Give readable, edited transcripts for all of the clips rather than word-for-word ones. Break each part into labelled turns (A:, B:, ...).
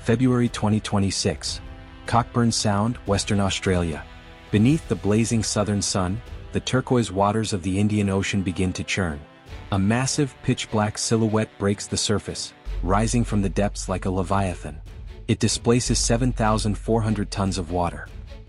A: February 2026. Cockburn Sound, Western Australia. Beneath the blazing southern sun, the turquoise waters of the Indian Ocean begin to churn. A massive, pitch-black silhouette breaks the surface, rising from the depths like a leviathan. It displaces 7,400 tons of water.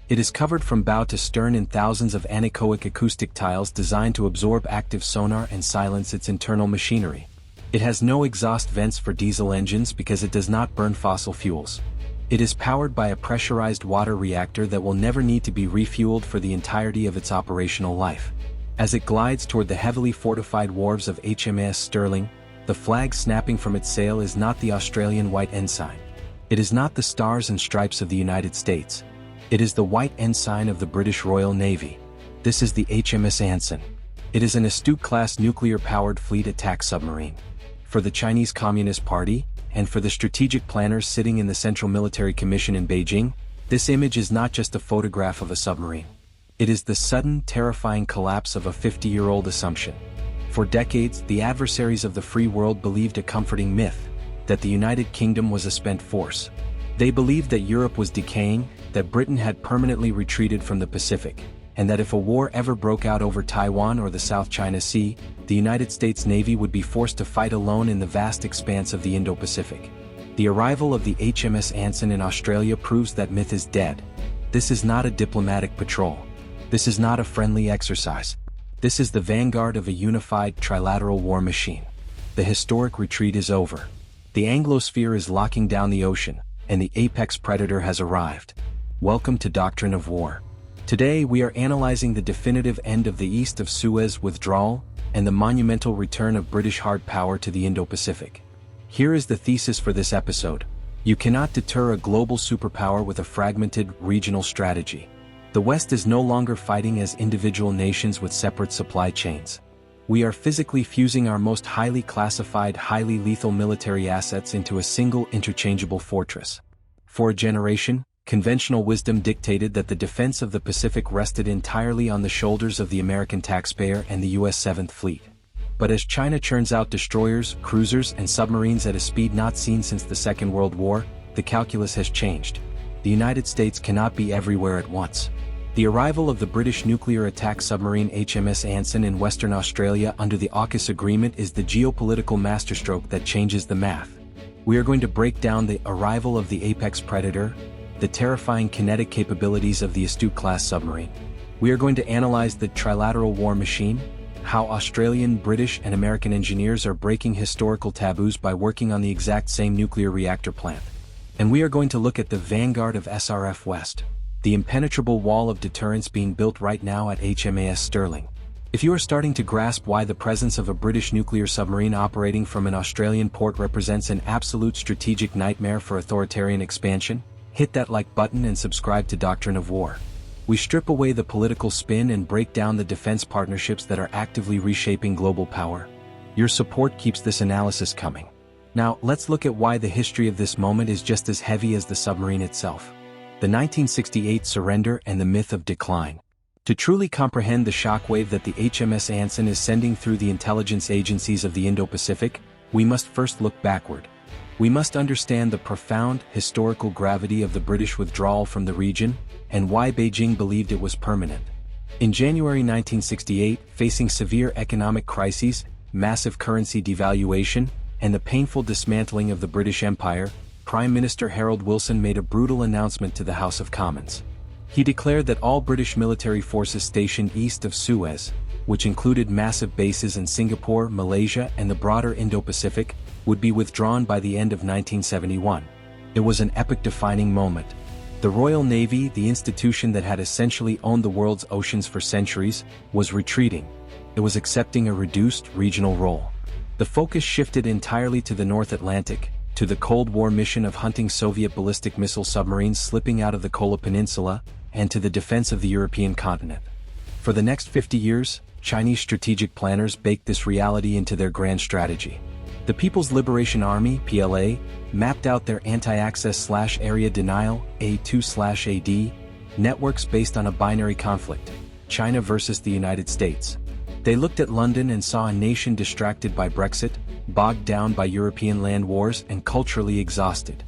A: It is covered from bow to stern in thousands of anechoic acoustic tiles designed to absorb active sonar and silence its internal machinery. It has no exhaust vents for diesel engines because it does not burn fossil fuels. It is powered by a pressurized water reactor that will never need to be refueled for the entirety of its operational life. As it glides toward the heavily fortified wharves of HMAS Stirling, the flag snapping from its sail is not the Australian white ensign. It is not the stars and stripes of the United States. It is the white ensign of the British Royal Navy. This is the HMS Anson. It is an Astute-class nuclear-powered fleet attack submarine. For the Chinese Communist Party, and for the strategic planners sitting in the Central Military Commission in Beijing, this image is not just a photograph of a submarine. It is the sudden, terrifying collapse of a 50-year-old assumption. For decades, the adversaries of the free world believed a comforting myth, that the United Kingdom was a spent force. They believed that Europe was decaying, that Britain had permanently retreated from the Pacific, and that if a war ever broke out over Taiwan or the South China Sea, the United States Navy would be forced to fight alone in the vast expanse of the Indo-Pacific. The arrival of the HMS Anson in Australia proves that myth is dead. This is not a diplomatic patrol. This is not a friendly exercise. This is the vanguard of a unified trilateral war machine. The historic retreat is over. The Anglosphere is locking down the ocean, and the apex predator has arrived. Welcome to Doctrine of War. Today we are analyzing the definitive end of the East of Suez withdrawal, and the monumental return of British hard power to the Indo-Pacific. Here is the thesis for this episode. You cannot deter a global superpower with a fragmented, regional strategy. The West is no longer fighting as individual nations with separate supply chains. We are physically fusing our most highly classified, highly lethal military assets into a single interchangeable fortress. For a generation, conventional wisdom dictated that the defense of the Pacific rested entirely on the shoulders of the American taxpayer and the U.S. 7th Fleet. But as China churns out destroyers, cruisers, and submarines at a speed not seen since the Second World War, the calculus has changed. The United States cannot be everywhere at once. The arrival of the British nuclear attack submarine HMS Anson in Western Australia under the AUKUS agreement is the geopolitical masterstroke that changes the math. We are going to break down the arrival of the apex predator, the terrifying kinetic capabilities of the Astute-class submarine. We are going to analyze the Trilateral war machine, how Australian, British, and American engineers are breaking historical taboos by working on the exact same nuclear reactor plant. And we are going to look at the vanguard of SRF West, the impenetrable wall of deterrence being built right now at HMAS Stirling. If you are starting to grasp why the presence of a British nuclear submarine operating from an Australian port represents an absolute strategic nightmare for authoritarian expansion, hit that like button and subscribe to Doctrine of War. We strip away the political spin and break down the defense partnerships that are actively reshaping global power. Your support keeps this analysis coming. Now, let's look at why the history of this moment is just as heavy as the submarine itself. The 1968 surrender and the myth of decline. To truly comprehend the shockwave that the HMS Anson is sending through the intelligence agencies of the Indo-Pacific, we must first look backward. We must understand the profound, historical gravity of the British withdrawal from the region, and why Beijing believed it was permanent. In January 1968, facing severe economic crises, massive currency devaluation, and the painful dismantling of the British Empire, Prime Minister Harold Wilson made a brutal announcement to the House of Commons. He declared that all British military forces stationed east of Suez, which included massive bases in Singapore, Malaysia, and the broader Indo-Pacific, would be withdrawn by the end of 1971. It was an epoch-defining moment. The Royal Navy, the institution that had essentially owned the world's oceans for centuries, was retreating. It was accepting a reduced regional role. The focus shifted entirely to the North Atlantic, to the Cold War mission of hunting Soviet ballistic missile submarines slipping out of the Kola Peninsula, and to the defense of the European continent. For the next 50 years, Chinese strategic planners baked this reality into their grand strategy. The People's Liberation Army, PLA, mapped out their anti-access/area denial, A2/AD, networks based on a binary conflict, China versus the United States. They looked at London and saw a nation distracted by Brexit, bogged down by European land wars, and culturally exhausted.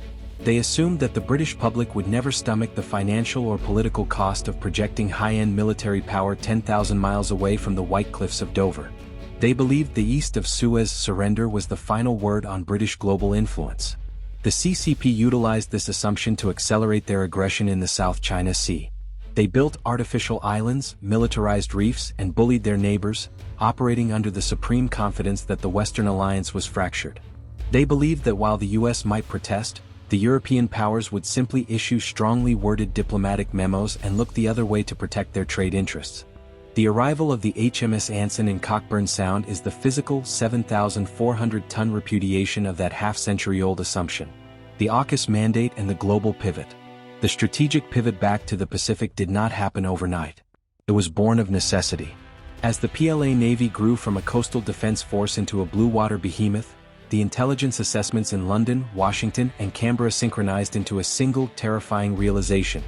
A: They assumed that the British public would never stomach the financial or political cost of projecting high-end military power 10,000 miles away from the White Cliffs of Dover. They believed the East of Suez surrender was the final word on British global influence. The CCP utilized this assumption to accelerate their aggression in the South China Sea. They built artificial islands, militarized reefs, and bullied their neighbors, operating under the supreme confidence that the Western alliance was fractured. They believed that while the US might protest, the European powers would simply issue strongly worded diplomatic memos and look the other way to protect their trade interests. The arrival of the HMS Anson in Cockburn Sound is the physical 7,400-ton repudiation of that half-century-old assumption. The AUKUS mandate and the global pivot. The strategic pivot back to the Pacific did not happen overnight. It was born of necessity. As the PLA Navy grew from a coastal defense force into a blue-water behemoth, the intelligence assessments in London, Washington, and Canberra synchronized into a single, terrifying realization.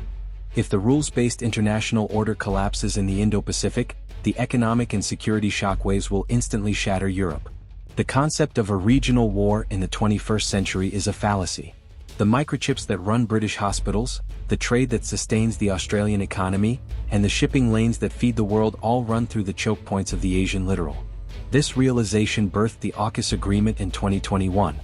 A: If the rules-based international order collapses in the Indo-Pacific, the economic and security shockwaves will instantly shatter Europe. The concept of a regional war in the 21st century is a fallacy. The microchips that run British hospitals, the trade that sustains the Australian economy, and the shipping lanes that feed the world all run through the choke points of the Asian littoral. This realization birthed the AUKUS agreement in 2021.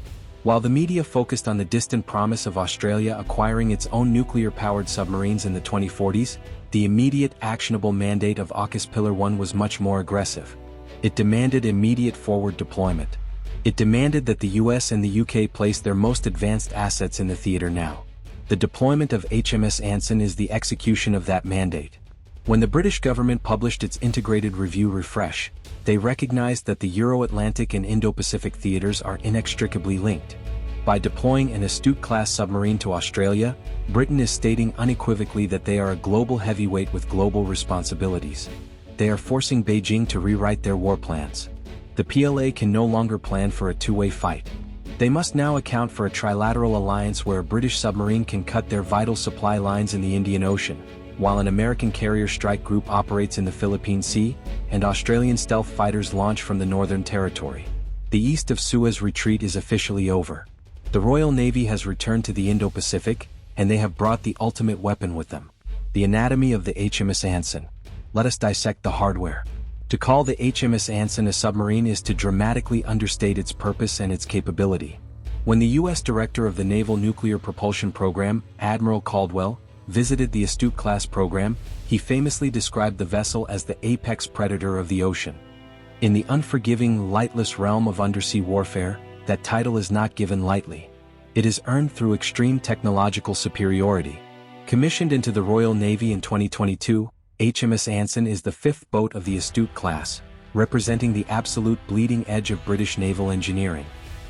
A: While the media focused on the distant promise of Australia acquiring its own nuclear-powered submarines in the 2040s, the immediate actionable mandate of AUKUS Pillar 1 was much more aggressive. It demanded immediate forward deployment. It demanded that the US and the UK place their most advanced assets in the theater now. The deployment of HMS Anson is the execution of that mandate. When the British government published its Integrated Review Refresh, they recognized that the Euro-Atlantic and Indo-Pacific theaters are inextricably linked. By deploying an Astute-class submarine to Australia, Britain is stating unequivocally that they are a global heavyweight with global responsibilities. They are forcing Beijing to rewrite their war plans. The PLA can no longer plan for a two-way fight. They must now account for a trilateral alliance where a British submarine can cut their vital supply lines in the Indian Ocean, while an American carrier strike group operates in the Philippine Sea, and Australian stealth fighters launch from the Northern Territory. The East of Suez retreat is officially over. The Royal Navy has returned to the Indo-Pacific, and they have brought the ultimate weapon with them. The anatomy of the HMS Anson. Let us dissect the hardware. To call the HMS Anson a submarine is to dramatically understate its purpose and its capability. When the U.S. Director of the Naval Nuclear Propulsion Program, Admiral Caldwell, visited the Astute-class program, he famously described the vessel as the apex predator of the ocean. In the unforgiving, lightless realm of undersea warfare, that title is not given lightly. It is earned through extreme technological superiority. Commissioned into the Royal Navy in 2022, HMS Anson is the fifth boat of the Astute-class, representing the absolute bleeding edge of British naval engineering.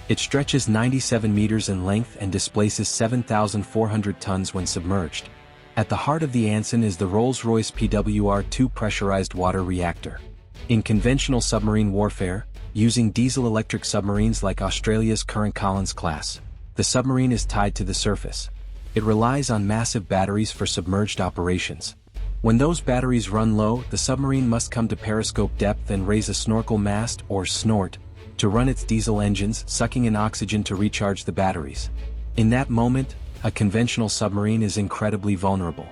A: It stretches 97 meters in length and displaces 7,400 tons when submerged. At the heart of the Anson is the Rolls-Royce PWR-2 pressurized water reactor. In conventional submarine warfare, using diesel-electric submarines like Australia's current Collins-class, the submarine is tied to the surface. It relies on massive batteries for submerged operations. When those batteries run low, the submarine must come to periscope depth and raise a snorkel mast, or snort, to run its diesel engines, sucking in oxygen to recharge the batteries. In that moment, a conventional submarine is incredibly vulnerable.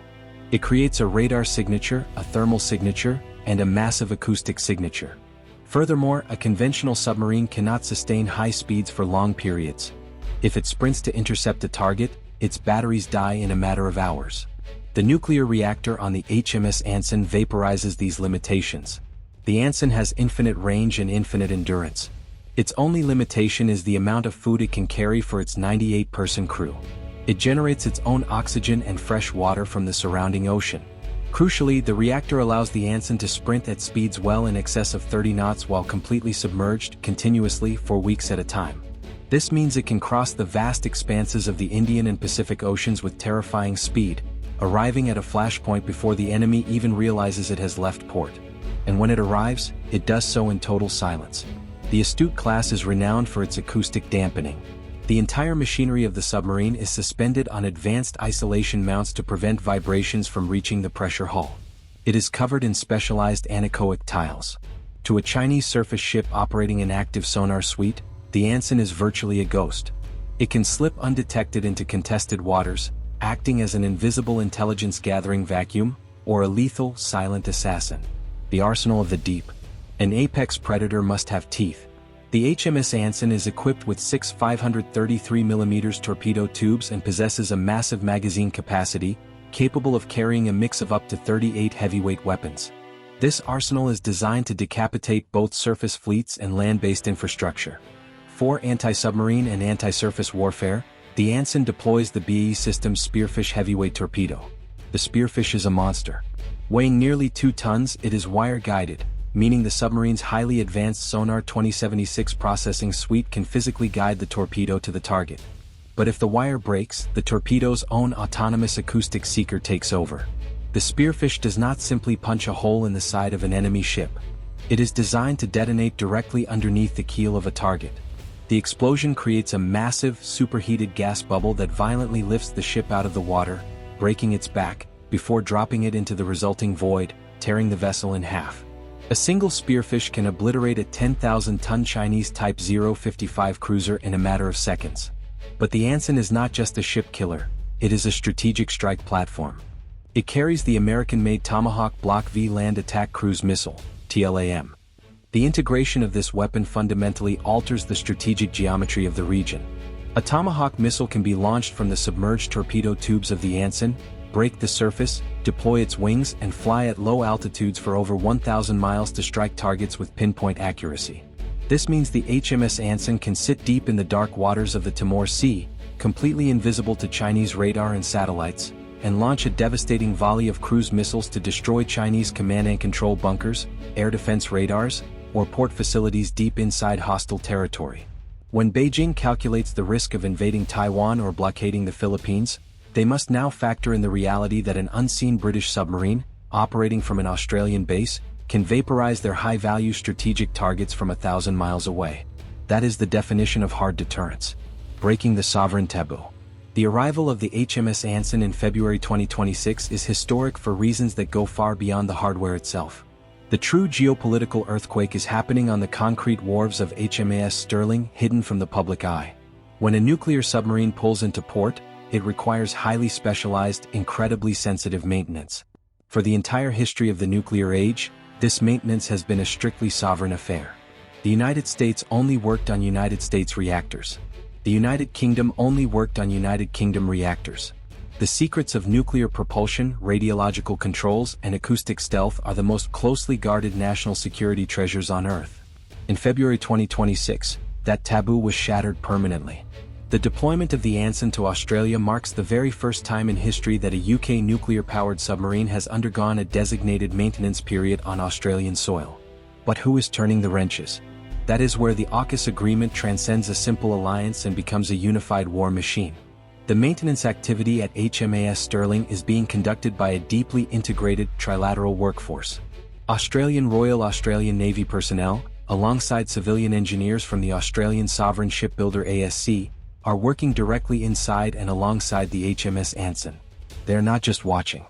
A: It creates a radar signature, a thermal signature, and a massive acoustic signature. Furthermore, a conventional submarine cannot sustain high speeds for long periods. If it sprints to intercept a target, its batteries die in a matter of hours. The nuclear reactor on the HMS Anson vaporizes these limitations. The Anson has infinite range and infinite endurance. Its only limitation is the amount of food it can carry for its 98-person crew. It generates its own oxygen and fresh water from the surrounding ocean. Crucially, the reactor allows the Anson to sprint at speeds well in excess of 30 knots while completely submerged, continuously, for weeks at a time. This means it can cross the vast expanses of the Indian and Pacific Oceans with terrifying speed, arriving at a flashpoint before the enemy even realizes it has left port. And when it arrives, it does so in total silence. The Astute-class is renowned for its acoustic dampening. The entire machinery of the submarine is suspended on advanced isolation mounts to prevent vibrations from reaching the pressure hull. It is covered in specialized anechoic tiles. To a Chinese surface ship operating an active sonar suite, the Anson is virtually a ghost. It can slip undetected into contested waters, acting as an invisible intelligence-gathering vacuum, or a lethal, silent assassin. The arsenal of the deep. An apex predator must have teeth. The HMS Anson is equipped with 6 533mm torpedo tubes and possesses a massive magazine capacity, capable of carrying a mix of up to 38 heavyweight weapons. This arsenal is designed to decapitate both surface fleets and land-based infrastructure. For anti-submarine and anti-surface warfare, the Anson deploys the BAE Systems Spearfish heavyweight torpedo. The Spearfish is a monster. Weighing nearly 2 tons, it is wire-guided, meaning the submarine's highly advanced Sonar 2076 processing suite can physically guide the torpedo to the target. But if the wire breaks, the torpedo's own autonomous acoustic seeker takes over. The Spearfish does not simply punch a hole in the side of an enemy ship. It is designed to detonate directly underneath the keel of a target. The explosion creates a massive, superheated gas bubble that violently lifts the ship out of the water, breaking its back, before dropping it into the resulting void, tearing the vessel in half. A single Spearfish can obliterate a 10,000-ton Chinese Type 055 cruiser in a matter of seconds. But the Anson is not just a ship killer, it is a strategic strike platform. It carries the American-made Tomahawk Block V land attack cruise missile, TLAM. The integration of this weapon fundamentally alters the strategic geometry of the region. A Tomahawk missile can be launched from the submerged torpedo tubes of the Anson, break the surface, deploy its wings and fly at low altitudes for over 1,000 miles to strike targets with pinpoint accuracy. This means the HMS Anson can sit deep in the dark waters of the Timor Sea, completely invisible to Chinese radar and satellites, and launch a devastating volley of cruise missiles to destroy Chinese command and control bunkers, air defense radars, or port facilities deep inside hostile territory. When Beijing calculates the risk of invading Taiwan or blockading the Philippines, they must now factor in the reality that an unseen British submarine, operating from an Australian base, can vaporize their high-value strategic targets from 1,000 miles away. That is the definition of hard deterrence. Breaking the sovereign taboo. The arrival of the HMS Anson in February 2026 is historic for reasons that go far beyond the hardware itself. The true geopolitical earthquake is happening on the concrete wharves of HMAS Stirling, hidden from the public eye. When a nuclear submarine pulls into port, it requires highly specialized, incredibly sensitive maintenance. For the entire history of the nuclear age, this maintenance has been a strictly sovereign affair. The United States only worked on United States reactors. The United Kingdom only worked on United Kingdom reactors. The secrets of nuclear propulsion, radiological controls, and acoustic stealth are the most closely guarded national security treasures on Earth. In February 2026, that taboo was shattered permanently. The deployment of the Anson to Australia marks the very first time in history that a UK nuclear-powered submarine has undergone a designated maintenance period on Australian soil. But who is turning the wrenches? That is where the AUKUS agreement transcends a simple alliance and becomes a unified war machine. The maintenance activity at HMAS Stirling is being conducted by a deeply integrated trilateral workforce. Royal Australian Navy personnel, alongside civilian engineers from the Australian sovereign shipbuilder ASC, are working directly inside and alongside the HMS Anson. They are not just watching.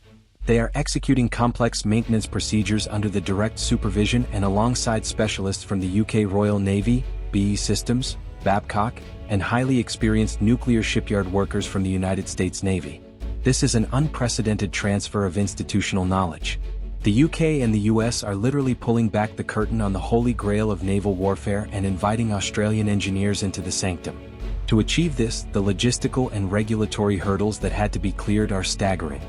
A: They are executing complex maintenance procedures under the direct supervision and alongside specialists from the UK Royal Navy, BAE Systems, Babcock, and highly experienced nuclear shipyard workers from the United States Navy. This is an unprecedented transfer of institutional knowledge. The UK and the US are literally pulling back the curtain on the holy grail of naval warfare and inviting Australian engineers into the sanctum. To achieve this, the logistical and regulatory hurdles that had to be cleared are staggering.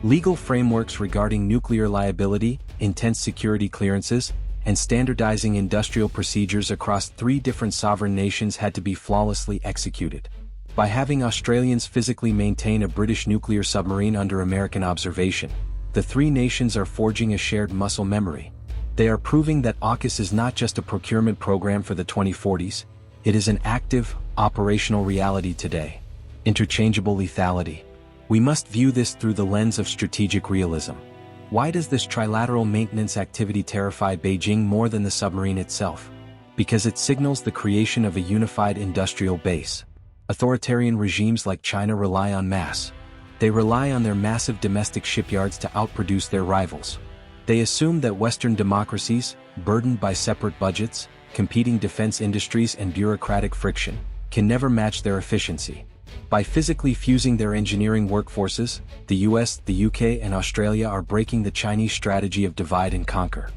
A: Legal frameworks regarding nuclear liability, intense security clearances, and standardizing industrial procedures across 3 different sovereign nations had to be flawlessly executed. By having Australians physically maintain a British nuclear submarine under American observation, the 3 nations are forging a shared muscle memory. They are proving that AUKUS is not just a procurement program for the 2040s, it is an active, operational reality today. Interchangeable lethality. We must view this through the lens of strategic realism. Why does this trilateral maintenance activity terrify Beijing more than the submarine itself? Because it signals the creation of a unified industrial base. Authoritarian regimes like China rely on mass. They rely on their massive domestic shipyards to outproduce their rivals. They assume that Western democracies, burdened by separate budgets, competing defense industries and bureaucratic friction, can never match their efficiency. By physically fusing their engineering workforces, the US, the UK, and Australia are breaking the Chinese strategy of divide and conquer.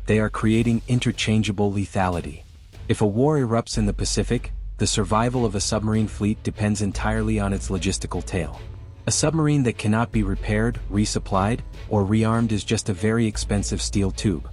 A: They are creating interchangeable lethality. If a war erupts in the Pacific, the survival of a submarine fleet depends entirely on its logistical tail. A submarine that cannot be repaired, resupplied, or rearmed is just a very expensive steel tube.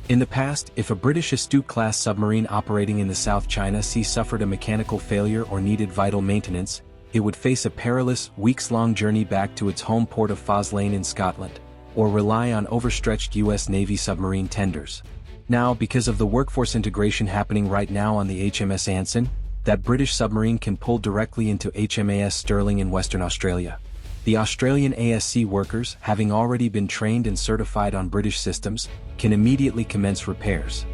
A: In the past, if a British Astute-class submarine operating in the South China Sea suffered a mechanical failure or needed vital maintenance, it would face a perilous, weeks-long journey back to its home port of Foslane in Scotland, or rely on overstretched US Navy submarine tenders. Now, because of the workforce integration happening right now on the HMS Anson, that British submarine can pull directly into HMAS Stirling in Western Australia. The Australian ASC workers, having already been trained and certified on British systems, can immediately commence repairs.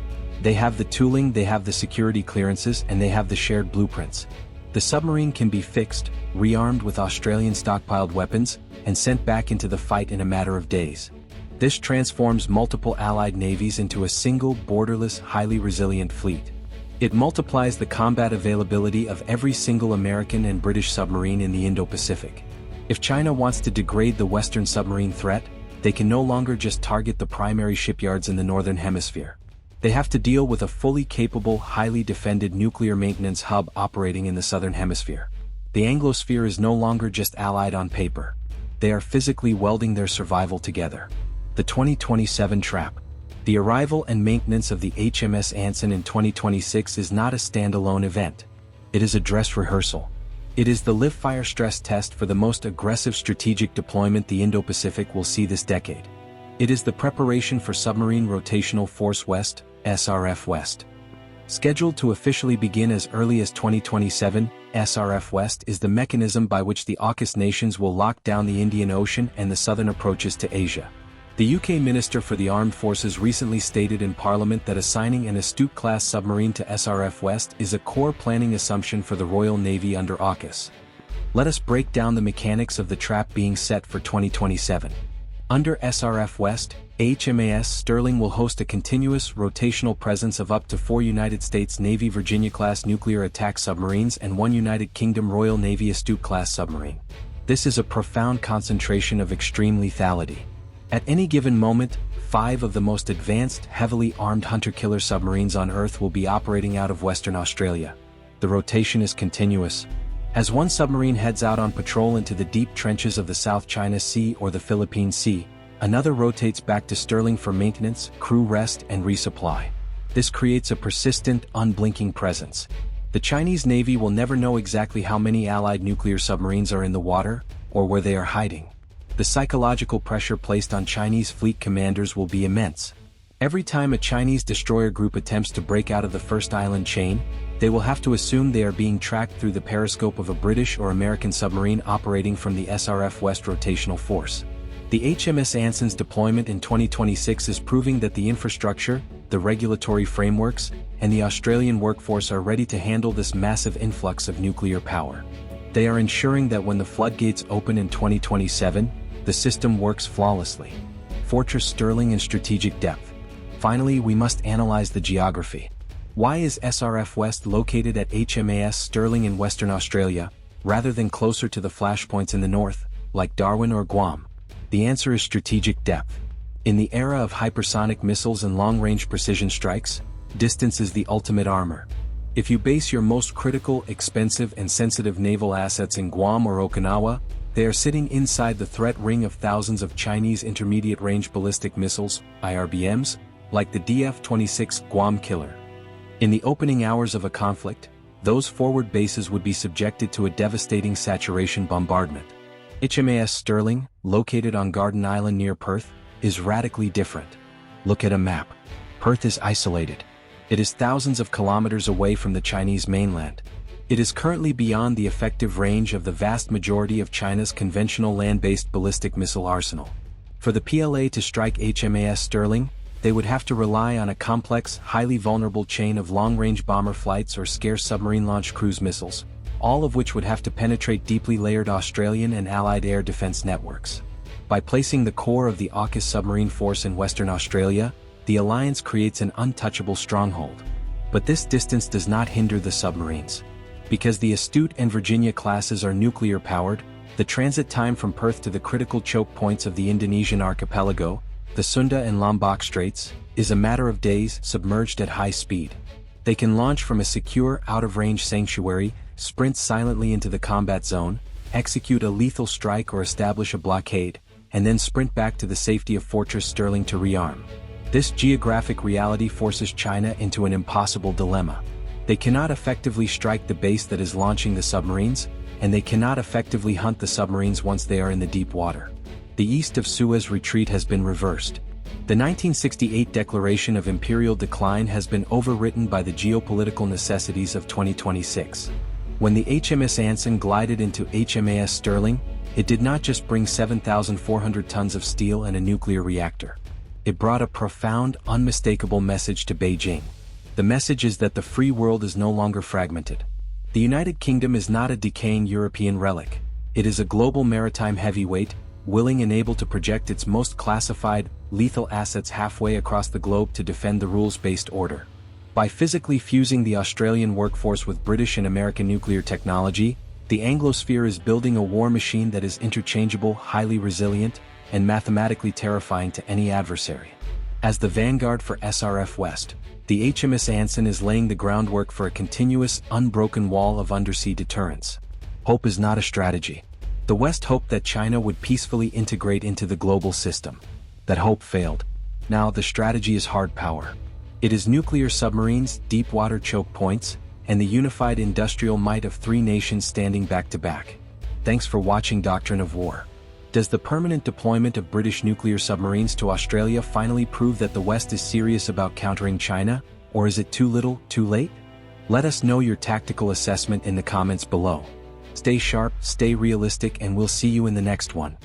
A: They have the tooling, they have the security clearances, and they have the shared blueprints. The submarine can be fixed, rearmed with Australian stockpiled weapons, and sent back into the fight in a matter of days. This transforms multiple Allied navies into a single, borderless, highly resilient fleet. It multiplies the combat availability of every single American and British submarine in the Indo-Pacific. If China wants to degrade the Western submarine threat, they can no longer just target the primary shipyards in the Northern Hemisphere. They have to deal with a fully capable, highly defended nuclear maintenance hub operating in the Southern Hemisphere. The Anglosphere is no longer just allied on paper. They are physically welding their survival together. The 2027 trap. The arrival and maintenance of the HMS Anson in 2026 is not a standalone event. It is a dress rehearsal. It is the live-fire stress test for the most aggressive strategic deployment the Indo-Pacific will see this decade. It is the preparation for Submarine Rotational Force West, SRF West. Scheduled to officially begin as early as 2027, SRF West is the mechanism by which the AUKUS nations will lock down the Indian Ocean and the southern approaches to Asia. The UK Minister for the Armed Forces recently stated in Parliament that assigning an Astute-class submarine to SRF West is a core planning assumption for the Royal Navy under AUKUS. Let us break down the mechanics of the trap being set for 2027. Under SRF West, HMAS Stirling will host a continuous, rotational presence of up to 4 United States Navy Virginia-class nuclear attack submarines and 1 United Kingdom Royal Navy Astute-class submarine. This is a profound concentration of extreme lethality. At any given moment, 5 of the most advanced, heavily armed hunter-killer submarines on Earth will be operating out of Western Australia. The rotation is continuous. As one submarine heads out on patrol into the deep trenches of the South China Sea or the Philippine Sea, another rotates back to Stirling for maintenance, crew rest, and resupply. This creates a persistent, unblinking presence. The Chinese Navy will never know exactly how many Allied nuclear submarines are in the water, or where they are hiding. The psychological pressure placed on Chinese fleet commanders will be immense. Every time a Chinese destroyer group attempts to break out of the first island chain, they will have to assume they are being tracked through the periscope of a British or American submarine operating from the SRF West rotational force. The HMS Anson's deployment in 2026 is proving that the infrastructure, the regulatory frameworks, and the Australian workforce are ready to handle this massive influx of nuclear power. They are ensuring that when the floodgates open in 2027, the system works flawlessly. Fortress Stirling and strategic depth. Finally, we must analyze the geography. Why is SRF West located at HMAS Stirling in Western Australia, rather than closer to the flashpoints in the north, like Darwin or Guam? The answer is strategic depth. In the era of hypersonic missiles and long-range precision strikes, distance is the ultimate armor. If you base your most critical, expensive, and sensitive naval assets in Guam or Okinawa, they are sitting inside the threat ring of thousands of Chinese intermediate-range ballistic missiles, IRBMs, like the DF-26 Guam Killer. In the opening hours of a conflict, those forward bases would be subjected to a devastating saturation bombardment. HMAS Stirling, located on Garden Island near Perth, is radically different. Look at a map. Perth is isolated. It is thousands of kilometers away from the Chinese mainland. It is currently beyond the effective range of the vast majority of China's conventional land-based ballistic missile arsenal. For the PLA to strike HMAS Stirling, they would have to rely on a complex, highly vulnerable chain of long-range bomber flights or scarce submarine-launched cruise missiles, all of which would have to penetrate deeply layered Australian and Allied air defense networks. By placing the core of the AUKUS submarine force in Western Australia, the alliance creates an untouchable stronghold. But this distance does not hinder the submarines. Because the Astute and Virginia classes are nuclear-powered, the transit time from Perth to the critical choke points of the Indonesian archipelago, the Sunda and Lombok Straits, is a matter of days submerged at high speed. They can launch from a secure, out-of-range sanctuary, sprint silently into the combat zone, execute a lethal strike or establish a blockade, and then sprint back to the safety of Fortress Stirling to rearm. This geographic reality forces China into an impossible dilemma. They cannot effectively strike the base that is launching the submarines, and they cannot effectively hunt the submarines once they are in the deep water. The east of Suez retreat has been reversed. The 1968 Declaration of Imperial Decline has been overwritten by the geopolitical necessities of 2026. When the HMS Anson glided into HMAS Stirling, it did not just bring 7,400 tons of steel and a nuclear reactor. It brought a profound, unmistakable message to Beijing. The message is that the free world is no longer fragmented. The United Kingdom is not a decaying European relic. It is a global maritime heavyweight, willing and able to project its most classified, lethal assets halfway across the globe to defend the rules-based order. By physically fusing the Australian workforce with British and American nuclear technology, the Anglosphere is building a war machine that is interchangeable, highly resilient, and mathematically terrifying to any adversary. As the vanguard for SRF West, the HMS Anson is laying the groundwork for a continuous, unbroken wall of undersea deterrence. Hope is not a strategy. The West hoped that China would peacefully integrate into the global system. That hope failed. Now the strategy is hard power. It is nuclear submarines, deep-water choke points, and the unified industrial might of three nations standing back to back. Thanks for watching Doctrine of War. Does the permanent deployment of British nuclear submarines to Australia finally prove that the West is serious about countering China, or is it too little, too late? Let us know your tactical assessment in the comments below. Stay sharp, stay realistic, and we'll see you in the next one.